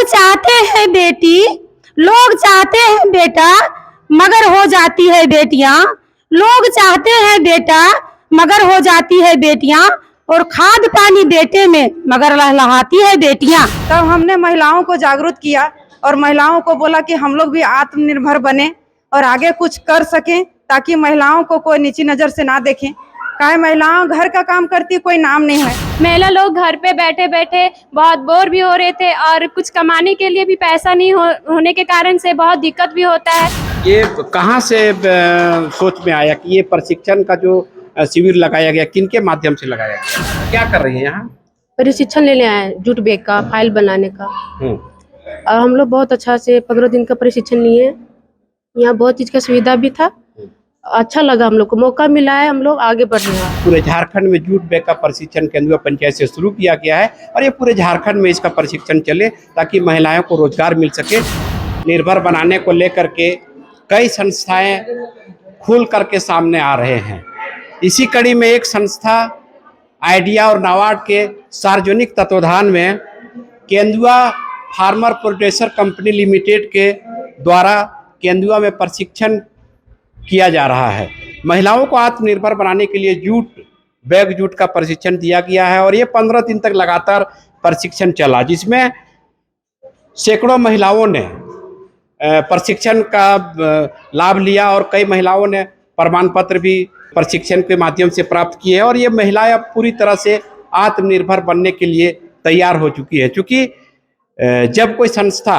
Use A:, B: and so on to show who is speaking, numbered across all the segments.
A: चाहते हैं बेटी, लोग चाहते हैं बेटा, मगर हो जाती है बेटियां। लोग चाहते हैं बेटा, मगर हो जाती है बेटियां। और खाद पानी बेटे में, मगर लहलहाती है बेटियां।
B: तब हमने महिलाओं को जागरूक किया और महिलाओं को बोला कि हम लोग भी आत्मनिर्भर बने और आगे कुछ कर सकें, ताकि महिलाओं को कोई नीची नज़र से ना देखें। काहे महिलाओं घर का काम करती कोई नाम नहीं है।
C: महिला लोग घर पे बैठे बैठे बहुत बोर भी हो रहे थे और कुछ कमाने के लिए भी पैसा नहीं होने के कारण से बहुत दिक्कत भी होता है।
D: ये कहाँ से सोच में आया कि ये प्रशिक्षण का जो शिविर लगाया गया, किनके माध्यम से लगाया गया, क्या कर रही है यहाँ?
E: प्रशिक्षण लेने आए जूट बैग का, फाइल बनाने का। और हम लोग बहुत अच्छा से 15 दिन का प्रशिक्षण लिए। यहाँ बहुत चीज का सुविधा भी था, अच्छा लगा, हम लोग को मौका मिला है, हम लोग आगे बढ़ रहे हैं।
D: पूरे झारखंड में जूट बैग का प्रशिक्षण केंद्रीय पंचायत से शुरू किया गया है और ये पूरे झारखंड में इसका प्रशिक्षण चले ताकि महिलाओं को रोजगार मिल सके। निर्भर बनाने को लेकर के कई संस्थाएं खुल करके सामने आ रहे हैं। इसी कड़ी में एक संस्था आइडिया और नाबार्ड के सार्वजनिक तत्वाधान में Kendua farmer producer company limited के द्वारा केंदुआ में प्रशिक्षण किया जा रहा है। महिलाओं को आत्मनिर्भर बनाने के लिए जूट का प्रशिक्षण दिया गया है और ये 15 दिन तक लगातार प्रशिक्षण चला, जिसमें सैकड़ों महिलाओं ने प्रशिक्षण का लाभ लिया और कई महिलाओं ने प्रमाण पत्र भी प्रशिक्षण के माध्यम से प्राप्त किए हैं और ये महिलाएं अब पूरी तरह से आत्मनिर्भर बनने के लिए तैयार हो चुकी है। क्योंकि जब कोई संस्था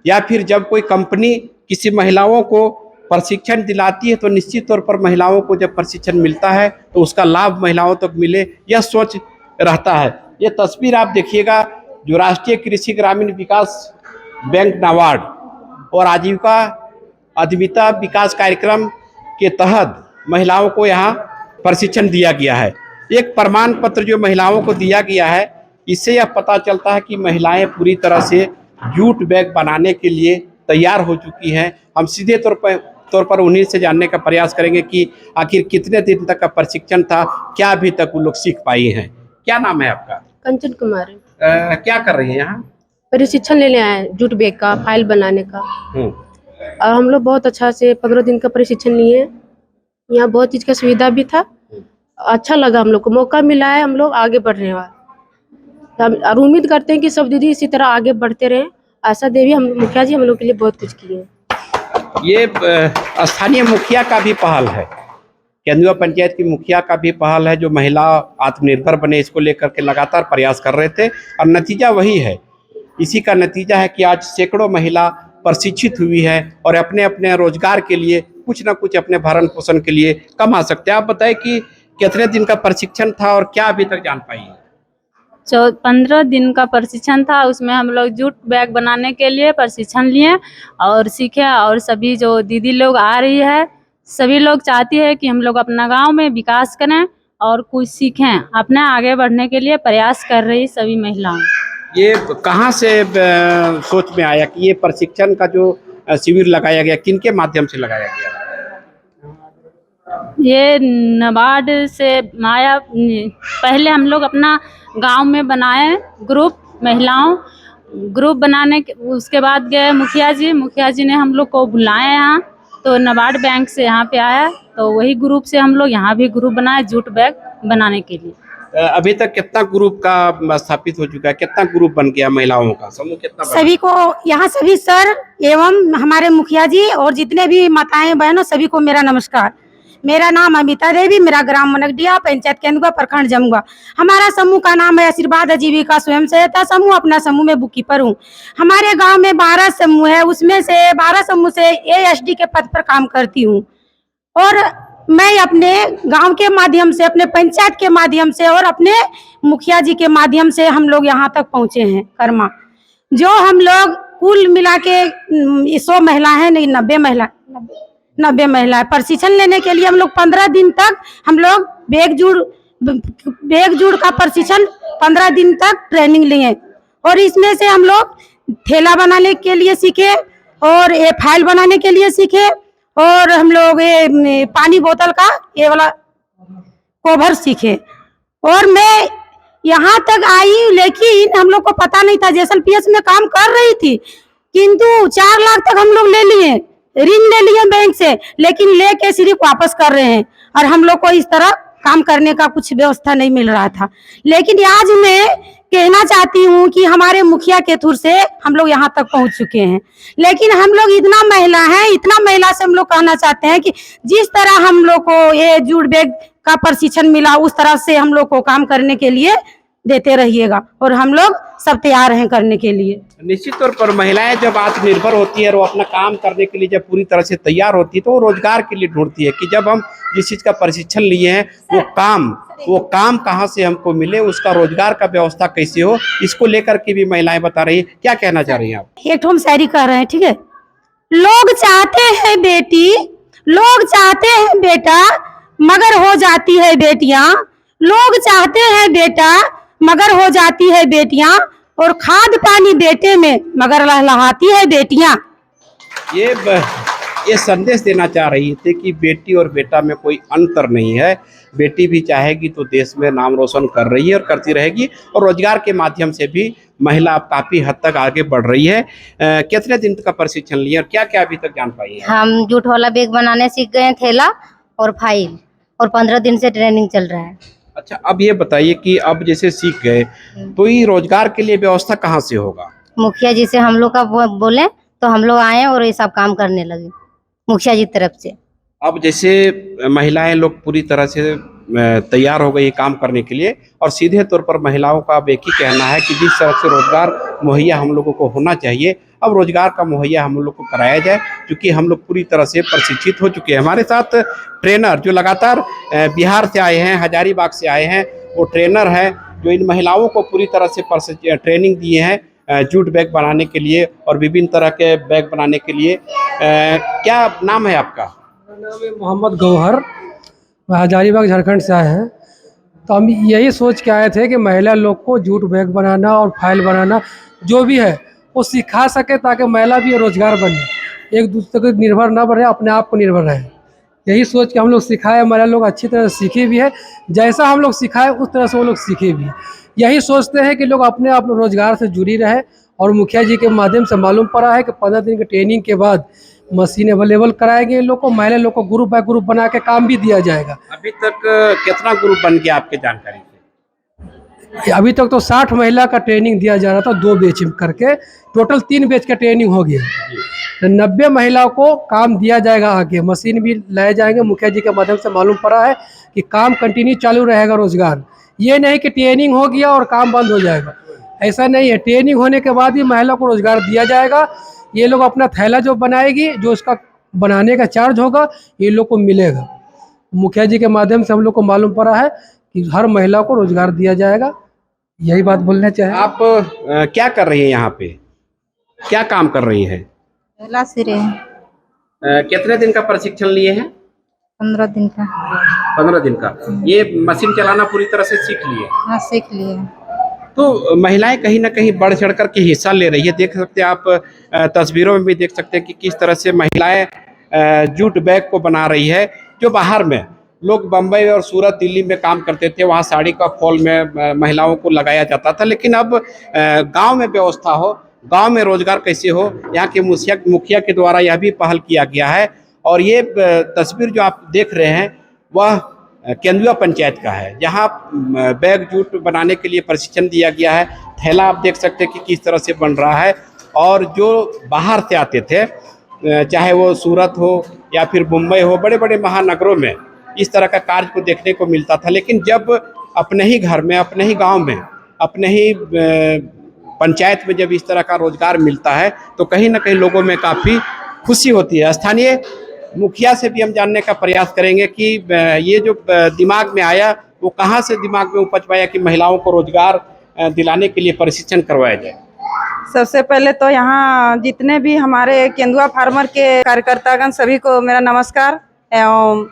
D: या फिर जब कोई कंपनी किसी महिलाओं को प्रशिक्षण दिलाती है तो निश्चित तौर पर महिलाओं को जब प्रशिक्षण मिलता है तो उसका लाभ महिलाओं तक मिले, यह सोच रहता है। ये तस्वीर आप देखिएगा जो राष्ट्रीय कृषि ग्रामीण विकास बैंक नाबार्ड और आजीविका उद्यमिता विकास कार्यक्रम के तहत महिलाओं को यहाँ प्रशिक्षण दिया गया है। एक प्रमाण पत्र जो महिलाओं को दिया गया है, इससे यह पता चलता है कि महिलाएं पूरी तरह से जूट बैग बनाने के लिए तैयार हो चुकी हैं। हम सीधे तौर पर उन्हीं से जानने का प्रयास करेंगे कि आखिर कितने दिन तक का प्रशिक्षण था, क्या अभी तक वो लोग सीख पाई हैं। क्या नाम है आपका?
E: कंचन कुमारी।
D: क्या कर रही है यहाँ?
E: प्रशिक्षण लेने आए जूट बैग का, फाइल बनाने का। और हम लोग बहुत अच्छा से 15 दिन का प्रशिक्षण लिए। यहाँ बहुत चीज का सुविधा भी था, अच्छा लगा, हम लोग को मौका मिला है, हम लोग आगे बढ़ रहे हैं और उम्मीद करते हैं कि सब दीदी इसी तरह आगे बढ़ते रहें। आशा देवी हम मुखिया जी हम लोग के लिए बहुत कुछ किए।
D: ये स्थानीय मुखिया का भी पहल है, केंदुआ पंचायत की मुखिया का भी पहल है, जो महिला आत्मनिर्भर बने इसको लेकर के लगातार प्रयास कर रहे थे और नतीजा वही है। इसी का नतीजा है कि आज सैकड़ों महिला प्रशिक्षित हुई है और अपने अपने रोजगार के लिए कुछ ना कुछ अपने भरण पोषण के लिए कमा सकते हैं। आप बताएं कि कितने दिन का प्रशिक्षण था और क्या अभी तक जान पाई है?
C: 15 दिन का प्रशिक्षण था, उसमें हम लोग जूट बैग बनाने के लिए प्रशिक्षण लिए और सीखे। और सभी जो दीदी लोग आ रही है, सभी लोग चाहती है कि हम लोग अपना गांव में विकास करें और कुछ सीखें, अपने आगे बढ़ने के लिए प्रयास कर रही सभी महिलाएं।
D: ये कहाँ से सोच में आया कि ये प्रशिक्षण का जो शिविर लगाया गया, किनके माध्यम से लगाया गया?
C: ये नाबार्ड से आया। पहले हम लोग अपना गांव में बनाए महिलाओं ग्रुप बनाने के, उसके बाद गए मुखिया जी ने हम लोग को बुलाए यहाँ, तो नाबार्ड बैंक से यहाँ पे आया, तो वही ग्रुप से हम लोग यहाँ भी ग्रुप बनाए जूट बैग बनाने के लिए।
D: अभी तक कितना ग्रुप का स्थापित हो चुका है, कितना ग्रुप बन गया महिलाओं का समूह, कितना?
A: सभी को यहाँ सभी सर एवं हमारे मुखिया जी और जितने भी माताएं बहनों सभी को मेरा नमस्कार। मेरा नाम अमिता देवी, मेरा ग्राम मनकडिया, पंचायत केंदुआ, प्रखंड जमुआ। हमारा समूह का नाम है आशीर्वाद आजीविका स्वयं सहायता समूह। अपना समूह में बुक कीपर हूँ। हमारे गांव में 12 समूह है, उसमें से 12 समूह से ASD के पद पर काम करती हूँ और मैं अपने गांव के माध्यम से, अपने पंचायत के माध्यम से और अपने मुखिया जी के माध्यम से हम लोग यहाँ तक पहुँचे हैं। कर्मा जो हम लोग कुल मिला के 100 महिला है, नहीं 90 महिला प्रशिक्षण लेने के लिए हम लोग 15 दिन तक हम लोग बैग जूट का प्रशिक्षण 15 दिन तक ट्रेनिंग लिए और इसमें से हम लोग थैला बनाने के लिए सीखे और ये फाइल बनाने के लिए सीखे और हम लोग ये पानी बोतल का ये वाला कवर सीखे। और मैं यहाँ तक आई, लेकिन हम लोग को पता नहीं था। JSLPS में काम कर रही थी, किंतु 4 लाख तक हम लोग ले लिए, ऋण ले लिए बैंक से, लेकिन लेके सिर्फ वापस कर रहे हैं और हम लोग को इस तरह काम करने का कुछ व्यवस्था नहीं मिल रहा था। लेकिन आज मैं कहना चाहती हूँ कि हमारे मुखिया के थ्रू से हम लोग यहाँ तक पहुँच चुके हैं। लेकिन हम लोग इतना महिला से हम लोग कहना चाहते हैं कि जिस तरह हम लोग को ये जूट बैग का प्रशिक्षण मिला, उस तरह से हम लोग को काम करने के लिए देते रहिएगा और हम लोग सब तैयार हैं करने के लिए।
D: निश्चित तौर पर महिलाएं जब आत्मनिर्भर होती है और वो अपना काम करने के लिए जब पूरी तरह से तैयार होती है तो वो रोजगार के लिए ढूंढती है कि जब हम जिस चीज का प्रशिक्षण लिए हैं वो काम कहाँ से हमको मिले, उसका रोजगार का व्यवस्था कैसे हो, इसको लेकर के भी महिलाएं बता रही है। क्या कहना चाह रही हैं आप?
A: एक ठो हम शायरी कर रहे हैं, ठीक है। लोग चाहते हैं बेटी, लोग चाहते हैं बेटा, मगर हो जाती है बेटियां। लोग चाहते हैं बेटा, मगर हो जाती है बेटियां, और खाद पानी बेटे में मगर लहलहाती है बेटियां।
D: ये संदेश देना चाह रही थी कि बेटी और बेटा में कोई अंतर नहीं है। बेटी भी चाहेगी तो देश में नाम रोशन कर रही है और करती रहेगी, और रोजगार के माध्यम से भी महिला अब काफी हद तक आगे बढ़ रही है। कितने दिन का प्रशिक्षण लिया और क्या क्या अभी तक जान पाई है?
F: हम जूट वाला बैग बनाने सीख गए, थैला और फाइल, और 15 दिन से ट्रेनिंग चल रहा है।
D: अच्छा, अब ये बताइए कि अब जैसे सीख गए तो ये रोजगार के लिए व्यवस्था कहाँ से होगा?
F: मुखिया जी से हम लोग का बोले तो हम लोग आए और ये सब काम करने लगे मुखिया जी तरफ से।
D: अब जैसे महिलाएं लोग पूरी तरह से तैयार हो गई काम करने के लिए, और सीधे तौर पर महिलाओं का अब एक ही कहना है कि जिस तरह से रोजगार मुहैया हम लोगों को होना चाहिए, अब रोजगार का मुहैया हम लोग को कराया जाए, क्योंकि हम लोग पूरी तरह से प्रशिक्षित हो चुके हैं। हमारे साथ ट्रेनर जो लगातार बिहार से आए हैं, हजारीबाग से आए हैं, वो ट्रेनर हैं जो इन महिलाओं को पूरी तरह से ट्रेनिंग दिए हैं जूट बैग बनाने के लिए और विभिन्न तरह के बैग बनाने के लिए। क्या नाम है आपका?
G: मेरा नाम है मोहम्मद गौहर, मैं हजारीबाग झारखंड से आए हैं। तो हम यही सोच के आए थे कि महिला लोग को जूट बैग बनाना और फाइल बनाना जो भी है वो सिखा सके, ताकि महिला भी रोजगार बने, एक दूसरे को निर्भर ना बने, अपने आप को निर्भर रहे। यही सोच के हम लोग सिखाए, महिला लोग अच्छी तरह सीखे भी है, जैसा हम लोग सिखाए उस तरह से वो लोग सीखे भी है। यही सोचते हैं कि लोग अपने आप रोजगार से जुड़ी रहे, और मुखिया जी के माध्यम से मालूम पड़ा है कि 15 दिन की ट्रेनिंग के बाद मशीन अवेलेबल कराएंगे लोग को, महिला लोग को ग्रुप बाय ग्रुप बना के काम भी दिया जाएगा।
D: अभी तक कितना ग्रुप बन गया आपके जानकारी से?
G: अभी तक तो 60 महिला का ट्रेनिंग दिया जा रहा था, 2 बैच करके, टोटल 3 बैच का ट्रेनिंग हो गया। तो 90 महिलाओं को काम दिया जाएगा, आगे मशीन भी लाए जाएंगे। मुखिया जी के माध्यम से मालूम पड़ा है कि काम कंटिन्यू चालू रहेगा रोजगार, ये नहीं कि ट्रेनिंग हो गया और काम बंद हो जाएगा, ऐसा नहीं है। ट्रेनिंग होने के बाद ही महिला को रोजगार दिया जाएगा। ये लोग अपना थैला जो बनाएगी, जो उसका बनाने का चार्ज होगा ये लोग को मिलेगा। मुखिया जी के माध्यम से हम लोग को मालूम पड़ा है कि हर महिला को रोजगार दिया जाएगा। यही बात बोलना चाहे।
D: आप क्या कर रही हैं यहाँ पे, क्या काम कर रही हैं?
F: थैला सिरे
D: कितने दिन का प्रशिक्षण लिए हैं?
F: 15 दिन का।
D: 15 दिन का। ये मशीन चलाना पूरी तरह से सीख लिए?
F: हाँ, सीख लिए।
D: तो महिलाएं कहीं ना कहीं बढ़ चढ़ कर के हिस्सा ले रही है। देख सकते हैं आप, तस्वीरों में भी देख सकते हैं कि किस तरह से महिलाएं जूट बैग को बना रही है। जो बाहर में लोग बम्बई और सूरत, दिल्ली में काम करते थे, वहाँ साड़ी का फॉल में महिलाओं को लगाया जाता था, लेकिन अब गांव में व्यवस्था हो, गांव में रोजगार कैसे हो, यहाँ के मुखिया के द्वारा यह भी पहल किया गया है। और ये तस्वीर जो आप देख रहे हैं वह केंदुआ पंचायत का है, जहाँ बैग जूट बनाने के लिए प्रशिक्षण दिया गया है। थैला आप देख सकते हैं कि किस तरह से बन रहा है। और जो बाहर से आते थे, चाहे वो सूरत हो या फिर मुंबई हो, बड़े बड़े महानगरों में इस तरह का कार्य को देखने को मिलता था, लेकिन जब अपने ही घर में, अपने ही गांव में, अपने ही पंचायत में जब इस तरह का रोजगार मिलता है तो कहीं ना कहीं लोगों में काफ़ी खुशी होती है। स्थानीय मुखिया से भी हम जानने का प्रयास करेंगे कि ये जो दिमाग में आया वो कहाँ से दिमाग में उपज पाया कि महिलाओं को रोजगार दिलाने के लिए प्रशिक्षण करवाया जाए।
B: सबसे पहले तो यहाँ जितने भी हमारे केंदुआ फार्मर के कार्यकर्तागण सभी को मेरा नमस्कार। एवं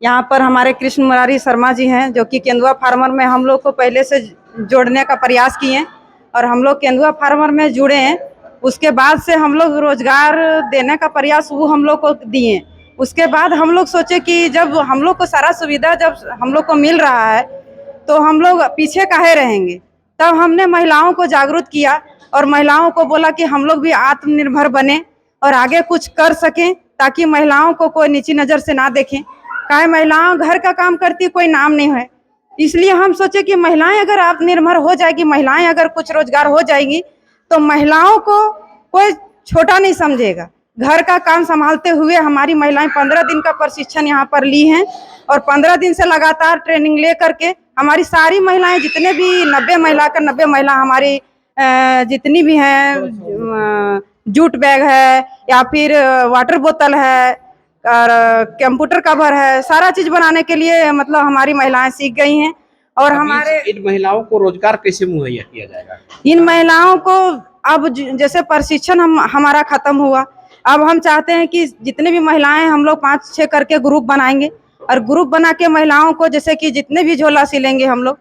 B: यहाँ पर हमारे कृष्ण मुरारी शर्मा जी हैं, जो कि केंदुआ फार्मर में हम लोग को पहले से जोड़ने का प्रयास किए, और हम लोग केंदुआ फार्मर में जुड़े हैं। उसके बाद से हम लोग रोजगार देने का प्रयास वो हम लोग को दिए। उसके बाद हम लोग सोचे कि जब हम लोग को सारा सुविधा जब हम लोग को मिल रहा है तो हम लोग पीछे काहे रहेंगे। तब हमने महिलाओं को जागरूक किया और महिलाओं को बोला कि हम लोग भी आत्मनिर्भर बने और आगे कुछ कर सकें, ताकि महिलाओं को कोई नीची नज़र से ना देखें। काहे महिलाओं घर का काम करती कोई नाम नहीं है, इसलिए हम सोचे कि महिलाएं अगर आत्मनिर्भर हो जाएगी, महिलाएं अगर कुछ रोजगार हो जाएगी, तो महिलाओं को कोई छोटा नहीं समझेगा। घर का काम संभालते हुए हमारी महिलाएं 15 दिन का प्रशिक्षण यहाँ पर ली हैं और 15 दिन से लगातार ट्रेनिंग ले करके हमारी सारी महिलाएं, जितने भी 90 महिला हमारी जितनी भी हैं, जूट बैग है या फिर वाटर बोतल है और कंप्यूटर कवर है, सारा चीज बनाने के लिए मतलब हमारी महिलाएं सीख गई हैं। और हमारे
D: इन महिलाओं को रोजगार कैसे मुहैया किया जाएगा?
B: इन महिलाओं को अब जैसे प्रशिक्षण हमारा खत्म हुआ, अब हम चाहते हैं कि जितने भी महिलाएं, हम लोग 5-6 करके ग्रुप बनाएंगे और ग्रुप बना के महिलाओं को, जैसे कि जितने भी झोला सिलेंगे हम लोग,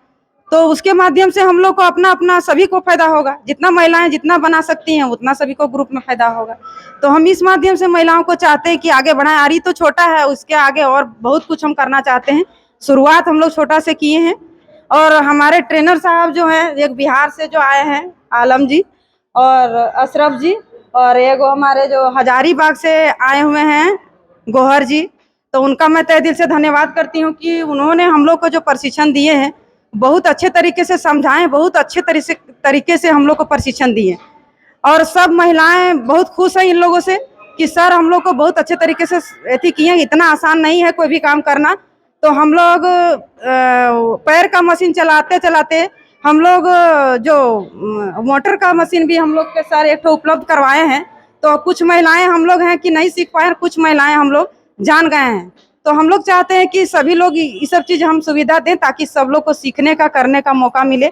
B: तो उसके माध्यम से हम लोग को अपना अपना सभी को फायदा होगा। जितना महिलाएं जितना बना सकती हैं उतना सभी को ग्रुप में फायदा होगा। तो हम इस माध्यम से महिलाओं को चाहते हैं कि आगे बढ़ाएं। आरी तो छोटा है, उसके आगे और बहुत कुछ हम करना चाहते हैं। शुरुआत हम लोग छोटा से किए हैं और हमारे ट्रेनर साहब जो हैं, एक बिहार से जो आए हैं आलम जी और अशरफ जी, और एक हमारे जो हजारीबाग से आए हुए हैं गौहर जी, तो उनका मैं तहे दिल से धन्यवाद करती हूँ कि उन्होंने हम लोग को जो प्रशिक्षण दिए हैं बहुत अच्छे तरीके से समझाएं, बहुत अच्छे तरीके से हम लोग को प्रशिक्षण दिए और सब महिलाएं बहुत खुश हैं इन लोगों से कि सर हम लोग को बहुत अच्छे तरीके से ऐसी किए। इतना आसान नहीं है कोई भी काम करना। तो हम लोग पैर का मशीन चलाते चलाते हम लोग जो मोटर का मशीन भी हम लोग के सर एक ठो उपलब्ध करवाए हैं। तो कुछ महिलाएं हम लोग हैं कि नहीं सीख पाए, कुछ महिलाएं हम लोग जान गए हैं। तो हम लोग चाहते हैं कि सभी लोग ये सब चीज़ हम सुविधा दें ताकि सब लोग को सीखने का, करने का मौका मिले।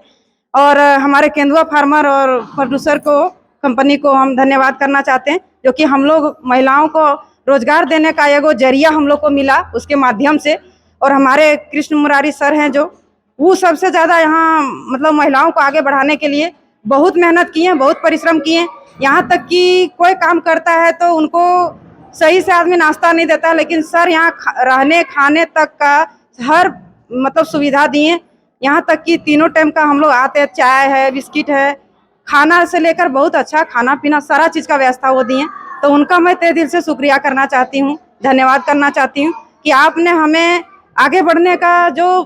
B: और हमारे केंदुआ फार्मर और प्रोड्यूसर को, कंपनी को हम धन्यवाद करना चाहते हैं, जो कि हम लोग महिलाओं को रोजगार देने का एगो जरिया हम लोग को मिला उसके माध्यम से। और हमारे कृष्ण मुरारी सर हैं जो, वो सबसे ज़्यादा यहाँ मतलब महिलाओं को आगे बढ़ाने के लिए बहुत मेहनत किए हैं, बहुत परिश्रम किए हैं। यहाँ तक कि कोई काम करता है तो उनको सही से आदमी नाश्ता नहीं देता, लेकिन सर यहाँ रहने खाने तक का हर मतलब सुविधा दिए। यहाँ तक कि तीनों टाइम का हम लोग आते हैं, चाय है, बिस्किट है, खाना से लेकर बहुत अच्छा खाना पीना सारा चीज़ का व्यवस्था वो दिए। तो उनका मैं तहे दिल से शुक्रिया करना चाहती हूँ, धन्यवाद करना चाहती हूँ कि आपने हमें आगे बढ़ने का जो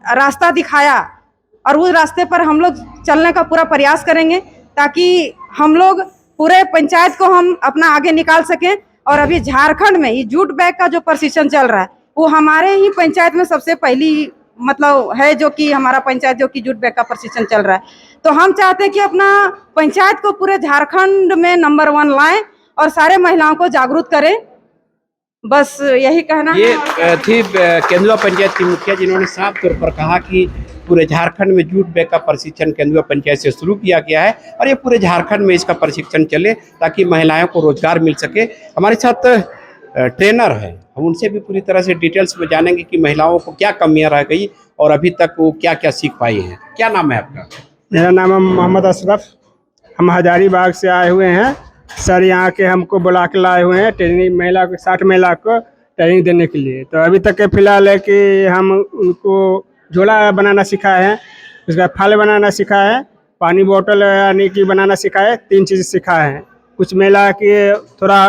B: रास्ता दिखाया और उस रास्ते पर हम लोग चलने का पूरा प्रयास करेंगे ताकि हम लोग पूरे पंचायत को हम अपना आगे निकाल सकें। और अभी झारखंड में ये जूट बैग का जो प्रशिक्षण चल रहा है वो हमारे ही पंचायत में सबसे पहली मतलब है, जो कि हमारा पंचायत जो कि जूट बैग का प्रशिक्षण चल रहा है। तो हम चाहते हैं कि अपना पंचायत को पूरे झारखंड में नंबर 1 लाएं और सारे महिलाओं को जागरूक करें। बस यही कहना
D: ये थी केंदुआ पंचायत की मुखिया, जिन्होंने साफ तौर पर कहा कि पूरे झारखंड में जूट बैग का प्रशिक्षण केंदुआ पंचायत से शुरू किया गया है और ये पूरे झारखंड में इसका प्रशिक्षण चले ताकि महिलाओं को रोजगार मिल सके। हमारे साथ ट्रेनर हैं, हम उनसे भी पूरी तरह से डिटेल्स में जानेंगे कि महिलाओं को क्या कमियां रह गई और अभी तक वो क्या क्या सीख पाई हैं। क्या नाम है आपका?
H: मेरा नाम है मोहम्मद अशरफ। हम हजारीबाग से आए हुए हैं। सर यहाँ के हमको बुला के लाए हुए हैं ट्रेनिंग, महिला को 60 महिला को ट्रेनिंग देने के लिए। तो अभी तक के फिलहाल है कि हम उनको झोला बनाना सिखाए हैं, उसके बाद फल बनाना सिखाए हैं, पानी बोतल यानी कि बनाना सिखाए, 3 चीज़ सिखाए हैं। कुछ महिला की थोड़ा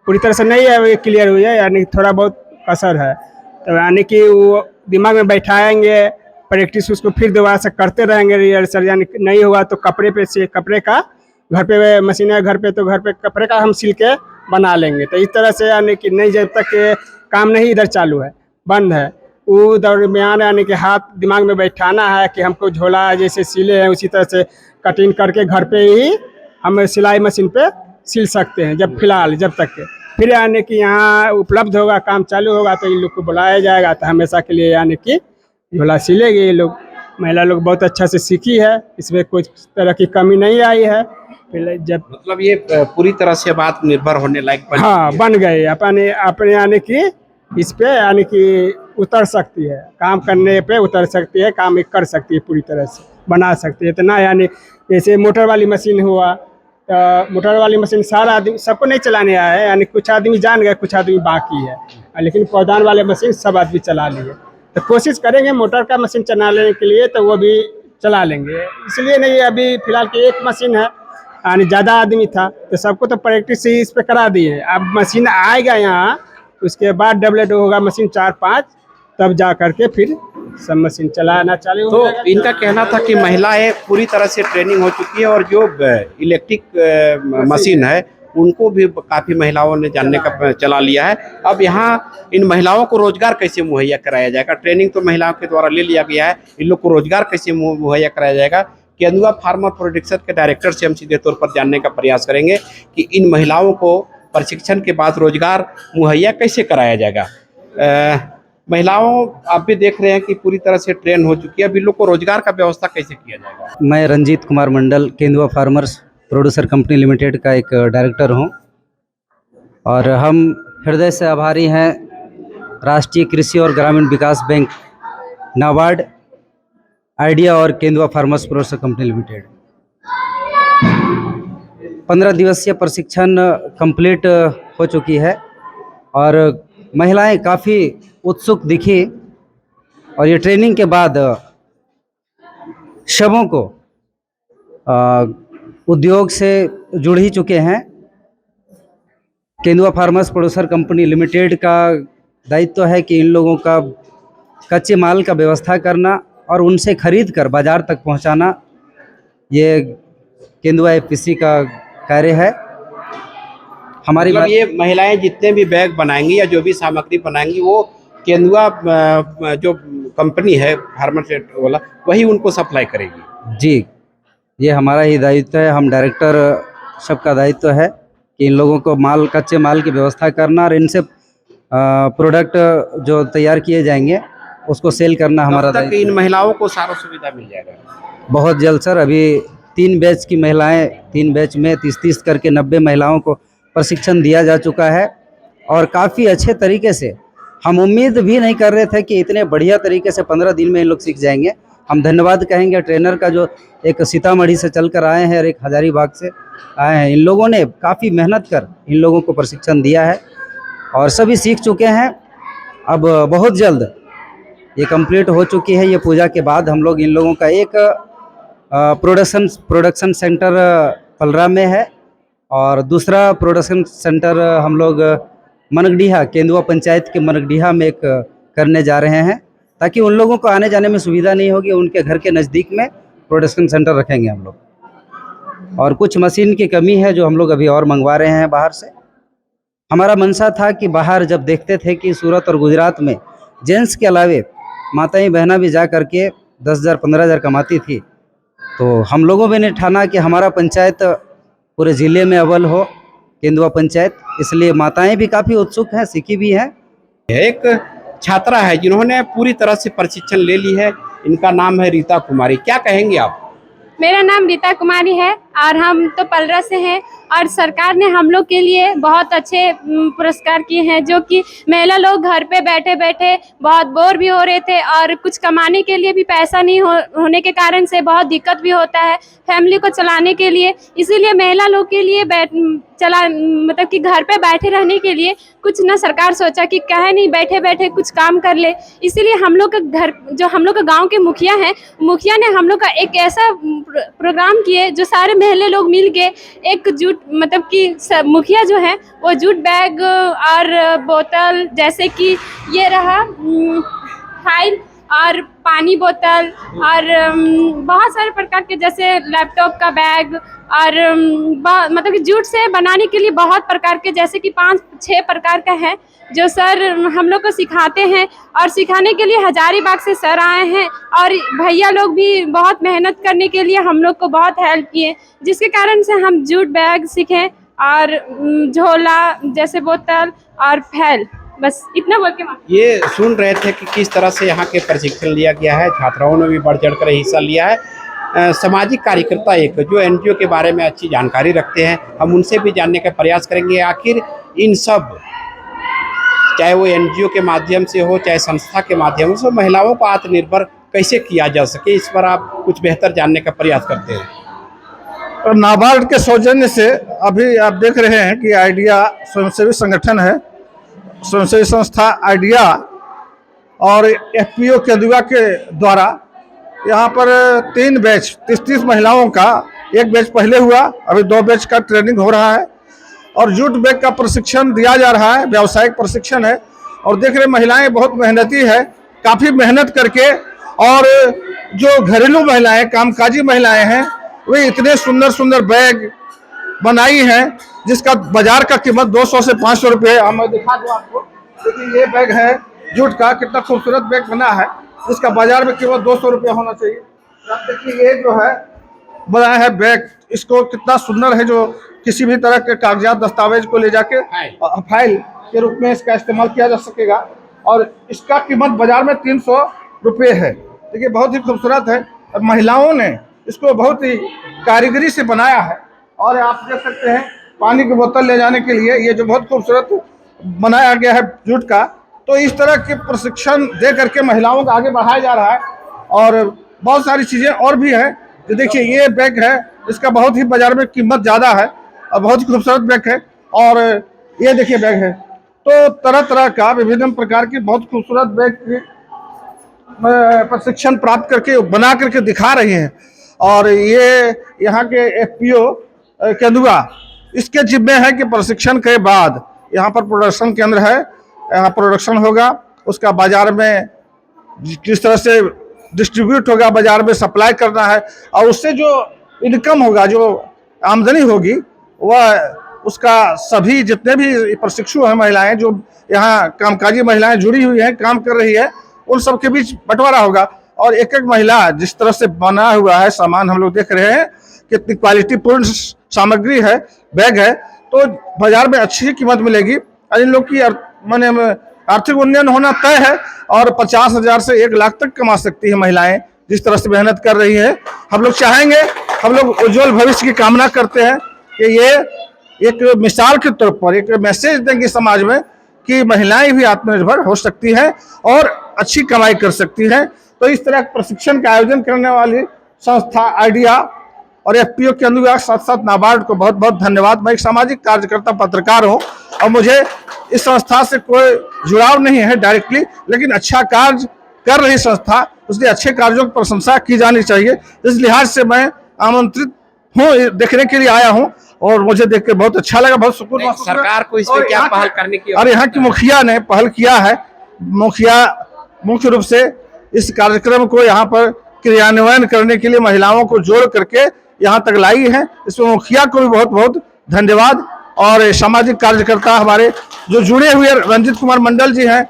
H: पूरी तरह से नहीं है क्लियर हुई है, यानी थोड़ा बहुत कसर है। तो यानी कि वो दिमाग में बैठाएंगे, प्रैक्टिस उसको फिर दोबारा से करते रहेंगे रिहर्सल। यानी नहीं हुआ तो कपड़े पे से, कपड़े का घर पे मशीन है घर पे, तो घर पे कपड़े का हम सिल के बना लेंगे। तो इस तरह से यानी कि नहीं, जब तक काम नहीं इधर चालू है, बंद है, वो दरमियान यानी कि हाथ दिमाग में बैठाना है कि हमको झोला जैसे सिले हैं उसी तरह से कटिंग करके घर पे ही हम सिलाई मशीन पे सिल सकते हैं। जब फिलहाल जब तक फिर यानी कि यहाँ उपलब्ध होगा, काम चालू होगा तो इन लोग को बुलाया जाएगा, तो हमेशा के लिए यानी कि झोला सिलेगी। ये लोग महिला लोग बहुत अच्छा से सीखी है, इसमें कुछ तरह की कमी नहीं आई है। जब
D: मतलब ये पूरी तरह से अब आत्मनिर्भर होने लायक
H: बन गए अपने यानी कि इस पे यानी कि उतर सकती है, काम करने पे उतर सकती है, काम कर सकती है, पूरी तरह से बना सकती है। इतना यानी जैसे मोटर वाली मशीन हुआ, मोटर वाली मशीन सारा आदमी सबको नहीं चलाने आया है, यानी कुछ आदमी जान गए, कुछ आदमी बाकी है, लेकिन पौधान वाले मशीन सब आदमी चला लिए। तो कोशिश करेंगे मोटर का मशीन चलाने के लिए, तो वो भी चला लेंगे। इसलिए नहीं, अभी फिलहाल की एक मशीन है, यानी ज़्यादा आदमी था तो सबको तो प्रैक्टिस ही इस पे करा दी है। अब मशीन आएगा यहाँ, उसके बाद डबलेट होगा मशीन 4-5, तब जा करके फिर सब मशीन चलाना चालू
D: तो
H: हो जाएगा।
D: इनका कहना था कि महिलाएं पूरी तरह से ट्रेनिंग हो चुकी है और जो इलेक्ट्रिक मशीन है उनको भी काफ़ी महिलाओं ने जानने का चला लिया है। अब यहाँ इन महिलाओं को रोजगार कैसे मुहैया कराया जाएगा? ट्रेनिंग तो महिलाओं के द्वारा ले लिया गया है, इन लोग को रोजगार कैसे मुहैया कराया जाएगा? केंदुआ फार्मर प्रोडक्शन के डायरेक्टर से हम सीधे तौर पर जानने का प्रयास करेंगे कि इन महिलाओं को प्रशिक्षण के बाद रोजगार मुहैया कैसे कराया जाएगा। महिलाओं आप भी देख रहे हैं कि पूरी तरह से ट्रेन हो चुकी है, अब इन लोग को रोजगार का व्यवस्था कैसे किया जाएगा?
I: मैं Ranjit Kumar Mandal Kendua farmers producer company limited का एक डायरेक्टर हूं और हम हृदय से आभारी हैं राष्ट्रीय कृषि और ग्रामीण विकास बैंक, नाबार्ड, आइडिया और Kendua farmers producer company limited. 15 दिवसीय प्रशिक्षण कंप्लीट हो चुकी है और महिलाएं काफ़ी उत्सुक दिखी और ये ट्रेनिंग के बाद सबों को उद्योग से जुड़ ही चुके हैं। Kendua farmers producer company limited का दायित्व है कि इन लोगों का कच्चे माल का व्यवस्था करना और उनसे खरीद कर बाज़ार तक पहुंचाना, ये केंदुआ एफपीसी का कार्य है। हमारी
D: मतलब ये महिलाएं जितने भी बैग बनाएंगी या जो भी सामग्री बनाएंगी वो केंदुआ जो कंपनी है फार्मर सेट वाला वही उनको सप्लाई करेगी? जी,
I: ये हमारा ही दायित्व है। हम डायरेक्टर सबका दायित्व है कि इन लोगों को कच्चे माल की व्यवस्था करना और इनसे प्रोडक्ट जो तैयार किए जाएंगे उसको सेल करना हमारा दायित्व।
D: इन महिलाओं को सारा सुविधा मिल जाएगा?
I: बहुत जल्द सर। अभी 3 बैच की महिलाएं, 3 बैच में 30-30 करके 90 महिलाओं को प्रशिक्षण दिया जा चुका है और काफ़ी अच्छे तरीके से। हम उम्मीद भी नहीं कर रहे थे कि इतने बढ़िया तरीके से 15 दिन में इन लोग सीख जाएंगे। हम धन्यवाद कहेंगे ट्रेनर का, जो एक सीतामढ़ी से चल कर आए हैं और एक हजारीबाग से आए हैं। इन लोगों ने काफ़ी मेहनत कर इन लोगों को प्रशिक्षण दिया है और सभी सीख चुके हैं। अब बहुत जल्द ये कंप्लीट हो चुकी है। ये पूजा के बाद हम लोग इन लोगों का एक प्रोडक्शन सेंटर पलरा में है और दूसरा प्रोडक्शन सेंटर हम लोग मनगडीहा, केंदुआ पंचायत के मनगडीहा में एक करने जा रहे हैं, ताकि उन लोगों को आने जाने में सुविधा नहीं होगी। उनके घर के नज़दीक में प्रोडक्शन सेंटर रखेंगे हम लोग। और कुछ मशीन की कमी है जो हम लोग अभी और मंगवा रहे हैं बाहर से। हमारा मनसा था कि बाहर जब देखते थे कि सूरत और गुजरात में जेंट्स के अलावे माताएं बहना भी जा करके 10,000 15,000 कमाती थी, तो हम लोगों ने ठाना कि हमारा पंचायत पूरे ज़िले में अव्वल हो, केंदुआ पंचायत। इसलिए माताएं भी काफ़ी उत्सुक हैं, सीखी भी हैं।
D: एक छात्रा है जिन्होंने पूरी तरह से प्रशिक्षण ले ली है, इनका नाम है रीता कुमारी। क्या कहेंगे आप?
J: मेरा नाम रीता कुमारी है और हम तो पलरा से हैं और सरकार ने हम लोग के लिए बहुत अच्छे पुरस्कार किए हैं, जो कि महिला लोग घर पे बैठे बैठे बहुत बोर भी हो रहे थे और कुछ कमाने के लिए भी पैसा नहीं होने के कारण से बहुत दिक्कत भी होता है फैमिली को चलाने के लिए। इसीलिए महिला लोग के लिए मतलब कि घर पे बैठे रहने के लिए कुछ ना सरकार सोचा कि कहे नहीं बैठे बैठे कुछ काम कर ले। इसीलिए हम लोग का घर, जो हम लोग का गांव के मुखिया हैं, मुखिया ने हम लोग का एक ऐसा प्रोग्राम किए जो सारे महिला लोग मिल के एक जूट, मतलब कि मुखिया जो है वो जूट बैग और बोतल, जैसे कि ये रहा फाइल और पानी बोतल और बहुत सारे प्रकार के, जैसे लैपटॉप का बैग और मतलब कि जूट से बनाने के लिए बहुत प्रकार के, जैसे कि 5-6 प्रकार का है जो सर हम लोग को सिखाते हैं। और सिखाने के लिए हजारीबाग से सर आए हैं और भैया लोग भी बहुत मेहनत करने के लिए हम लोग को बहुत हेल्प किए, जिसके कारण से हम जूट बैग सीखें और झोला जैसे बोतल और फैल। बस इतना बोल के
D: ये सुन रहे थे कि किस तरह से यहाँ के प्रशिक्षण लिया गया है। छात्राओं ने भी बढ़ चढ़ कर हिस्सा लिया है। सामाजिक कार्यकर्ता एक जो एनजीओ के बारे में अच्छी जानकारी रखते हैं, हम उनसे भी जानने का प्रयास करेंगे आखिर इन सब, चाहे वो एनजीओ के माध्यम से हो चाहे संस्था के माध्यम से, महिलाओं को आत्मनिर्भर कैसे किया जा सके, इस पर आप कुछ बेहतर जानने का प्रयास करते हैं।
K: और नाबार्ड के सौजन्य से अभी आप देख रहे हैं कि आइडिया स्वयंसेवी संगठन है, स्वयंसेवी संस्था आइडिया और FPO केंदुआ के द्वारा यहाँ पर 3 बैच 30 महिलाओं का एक बैच पहले हुआ, अभी 2 बैच का ट्रेनिंग हो रहा है और जूट बैग का प्रशिक्षण दिया जा रहा है, व्यावसायिक प्रशिक्षण है। और देख रहे महिलाएं बहुत मेहनती है, काफ़ी मेहनत करके, और जो घरेलू महिलाएं, कामकाजी महिलाएं हैं, वे इतने सुंदर सुंदर बैग बनाई हैं जिसका बाजार का कीमत 200 से 500 रुपये। मैं दिखा दूँ आपको, देखिए ये बैग है जूट का, कितना खूबसूरत बैग बना है, इसका बाजार में कीमत 200 रुपये होना चाहिए। आप देखिए ये जो है बनाया है बैग, इसको कितना सुंदर है, जो किसी भी तरह के कागजात दस्तावेज को ले जाके फाइल के रूप में इसका इस्तेमाल किया जा सकेगा। और इसका कीमत बाजार में 300 रुपये है। देखिए बहुत ही खूबसूरत है और महिलाओं ने इसको बहुत ही कारीगरी से बनाया है। और आप देख सकते हैं पानी की बोतल ले जाने के लिए ये जो बहुत खूबसूरत बनाया गया है जूट का। तो इस तरह के प्रशिक्षण दे करके महिलाओं को आगे बढ़ाया जा रहा है। और बहुत सारी चीज़ें और भी हैं, जो देखिए ये बैग है, इसका बहुत ही बाजार में कीमत ज़्यादा है और बहुत ही खूबसूरत बैग है। और ये देखिए बैग है, तो तरह तरह का विभिन्न प्रकार की बहुत खूबसूरत बैग की प्रशिक्षण प्राप्त करके बना करके दिखा रही हैं। और ये यहाँ के FPO केंदुआ, इसके जिम्मे है कि प्रशिक्षण के बाद यहाँ पर प्रोडक्शन केंद्र है, यहाँ प्रोडक्शन होगा, उसका बाजार में किस तरह से डिस्ट्रीब्यूट होगा, बाजार में सप्लाई करना है, और उससे जो इनकम होगा, जो आमदनी होगी, वह उसका सभी जितने भी प्रशिक्षु हैं महिलाएं, जो यहाँ कामकाजी महिलाएं जुड़ी हुई हैं, काम कर रही है, उन सब के बीच बंटवारा होगा। और एक एक महिला जिस तरह से बना हुआ है सामान हम लोग देख रहे हैं, कितनी क्वालिटी पूर्ण सामग्री है, बैग है, तो बाजार में अच्छी कीमत मिलेगी। और इन लोग की माने आर्थिक उन्नयन होना तय है और 50,000 से 1 लाख तक कमा सकती है महिलाएं, जिस तरह से मेहनत कर रही है। हम लोग चाहेंगे, हम लोग उज्जवल भविष्य की कामना करते हैं कि ये एक मिसाल के तौर पर एक मैसेज देंगे समाज में कि महिलाएं भी आत्मनिर्भर हो सकती हैं और अच्छी कमाई कर सकती हैं। तो इस तरह प्रशिक्षण का आयोजन करने वाली संस्था आइडिया और FPO केंदुआ के साथ साथ नाबार्ड को बहुत बहुत धन्यवाद। मैं एक सामाजिक कार्यकर्ता पत्रकार हूँ और मुझे इस संस्था से कोई जुड़ाव नहीं है डायरेक्टली, लेकिन अच्छा कार्य कर रही संस्था, उसके अच्छे कार्यों की प्रशंसा की जानी चाहिए। इस लिहाज से मैं आमंत्रित हूँ, देखने के लिए आया हूँ और मुझे देख के बहुत अच्छा लगा, बहुत सुकून महसूस हुआ।
D: सरकार को इसमें क्या पहल करने की?
K: और यहाँ की मुखिया ने पहल किया है, मुखिया मुख्य रूप से इस कार्यक्रम को यहाँ पर क्रियान्वयन करने के लिए महिलाओं को जोड़ करके यहाँ तक लाई है। इसमें मुखिया को भी बहुत बहुत धन्यवाद। और सामाजिक कार्यकर्ता हमारे जो जुड़े हुए, रंजित कुमार मंडल जी हैं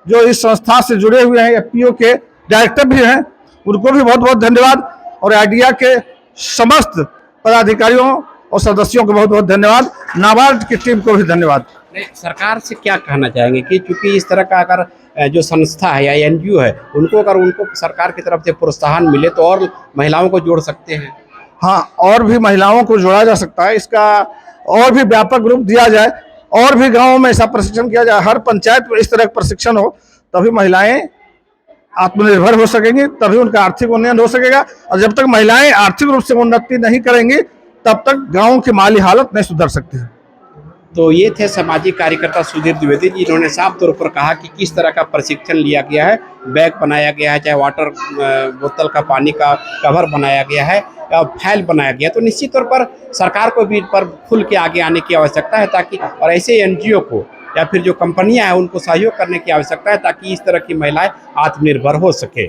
K: जो इस संस्था से जुड़े हुए हैं, FPO के डायरेक्टर भी हैं, उनको भी बहुत बहुत धन्यवाद। और आइडिया के समस्त पदाधिकारियों और सदस्यों को बहुत बहुत धन्यवाद। नाबार्ड की टीम को भी धन्यवाद।
D: सरकार से क्या कहना चाहेंगे कि चूंकि इस तरह का अगर जो संस्था है या NGO है, उनको सरकार की तरफ से प्रोत्साहन मिले तो और महिलाओं को जोड़ सकते हैं?
K: हाँ, और भी महिलाओं को जोड़ा जा सकता है, इसका और भी व्यापक रूप दिया जाए, और भी गाँव में ऐसा प्रशिक्षण किया जाए, हर पंचायत में इस तरह का प्रशिक्षण हो, तभी महिलाएं आत्मनिर्भर हो सकेंगी, तभी उनका आर्थिक उन्नयन हो सकेगा। और जब तक महिलाएं आर्थिक रूप से उन्नति नहीं करेंगी, तब तक गाँव की माली हालत नहीं सुधर सकती है।
D: तो ये थे सामाजिक कार्यकर्ता सुधीर द्विवेदी जी। इन्होंने साफ तौर पर कहा कि किस तरह का प्रशिक्षण लिया गया है, बैग बनाया गया है, चाहे वाटर बोतल का पानी का कवर बनाया गया है, फाइल बनाया गया। तो निश्चित तौर पर सरकार को भी इन पर खुल के आगे आने की आवश्यकता है, ताकि और ऐसे NGO को या फिर जो कंपनियां हैं उनको सहयोग करने की आवश्यकता है, ताकि इस तरह की महिलाएं आत्मनिर्भर हो सके।